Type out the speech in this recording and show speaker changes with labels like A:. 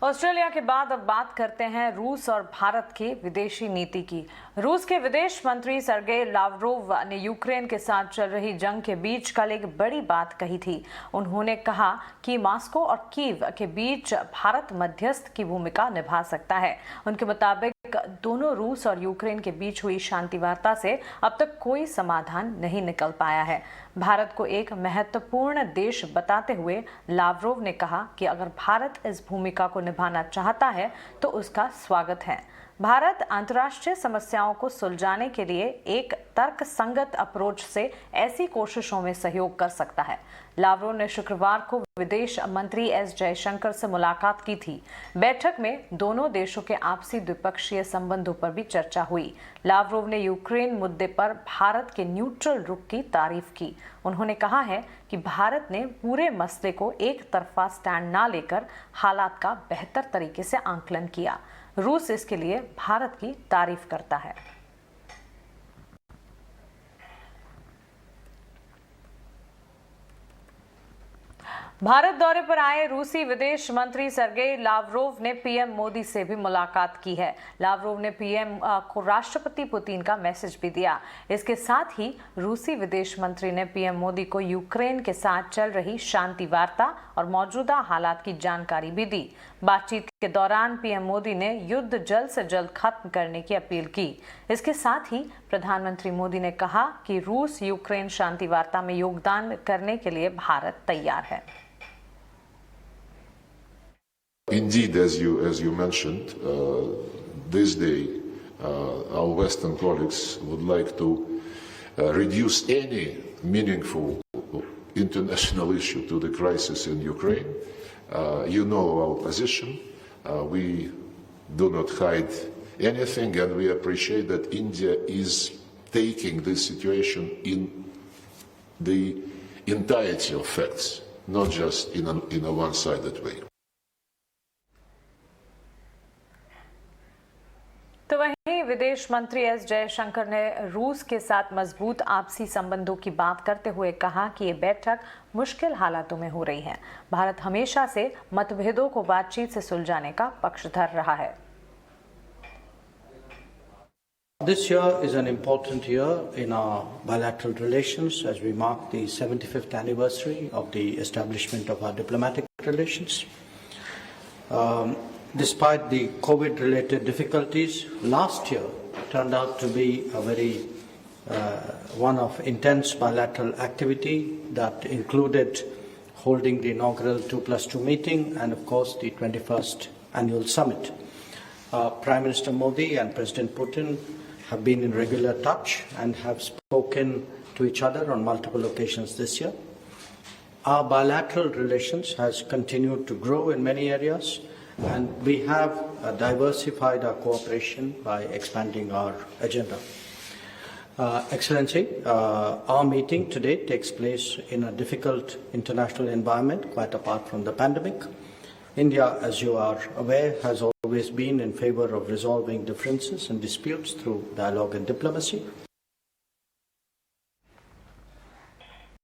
A: Australia के बाद अब बात करते हैं रूस और भारत की विदेशी नीति की। रूस के विदेश मंत्री सर्गेई लावरोव ने यूक्रेन के साथ चल रही जंग के बीच कल एक बड़ी बात कही थी। उन्होंने कहा कि मॉस्को और कीव के बीच भारत मध्यस्थ की भूमिका निभा सकता है। उनके मुताबिक दोनों रूस और यूक्रेन के बीच हुई शांति वार्ता से अब तक कोई समाधान नहीं निकल पाया है। भारत को एक महत्वपूर्ण देश बताते हुए लावरोव ने कहा कि अगर भारत इस भूमिका को निभाना चाहता है तो उसका स्वागत है। भारत अंतर्राष्ट्रीय समस्याओं को सुलझाने के लिए एक तर्कसंगत अप्रोच से ऐसी कोशिशों में सहयोग कर सकता है। लावरोव ने शुक्रवार को विदेश मंत्री एस जयशंकर से मुलाकात की थी। बैठक में दोनों देशों के आपसी द्विपक्षीय संबंधों पर भी चर्चा हुई। लावरोव ने यूक्रेन मुद्दे पर भारत के न्यूट्रल रुख की तारीफ की। उन्होंने कहा है कि भारत ने पूरे मसले को एक तरफा स्टैंड न लेकर हालात का बेहतर तरीके से आंकलन किया। रूस इसके लिए भारत की तारीफ करता है। भारत दौरे पर आए रूसी विदेश मंत्री सर्गेई लावरोव ने पीएम मोदी से भी मुलाकात की है। लावरोव ने पीएम को राष्ट्रपति पुतिन का मैसेज भी दिया। इसके साथ ही रूसी विदेश मंत्री ने पीएम मोदी को यूक्रेन के साथ चल रही शांति वार्ता और मौजूदा हालात की जानकारी भी दी। बातचीत के दौरान पीएम मोदी ने युद्ध जल्द से जल्द खत्म करने की अपील की। इसके साथ ही प्रधानमंत्री मोदी ने कहा कि रूस यूक्रेन शांति वार्ता में योगदान करने के लिए भारत तैयार है।
B: Indeed, as you mentioned, this day our Western colleagues would like to reduce any meaningful international issue to the crisis in Ukraine. You know our position. We do not hide anything, and we appreciate that India is taking this situation in the entirety of facts, not just in a one-sided way.
A: तो वहीं विदेश मंत्री S Jaishankar ने रूस के साथ मजबूत आपसी संबंधों की बात करते हुए कहा कि ये बैठक मुश्किल हालातों में हो रही है। भारत हमेशा से मतभेदों को बातचीत से सुलझाने का पक्षधर रहा है।
C: This year is an important year in our bilateral relations as we mark the 75th anniversary of the establishment of our diplomatic relations. Despite the COVID-related difficulties, last year turned out to be a very one of intense bilateral activity that included holding the inaugural 2+2 meeting and of course the 21st annual summit. Prime Minister Modi and President Putin have been in regular touch and have spoken to each other on multiple occasions this year. Our bilateral relations has continued to grow in many areas, and we have diversified our cooperation by expanding our agenda. Excellency, our meeting today takes place in a difficult international environment, quite apart from the pandemic. India, as you are aware, has always been in favor of resolving differences and disputes through dialogue and diplomacy.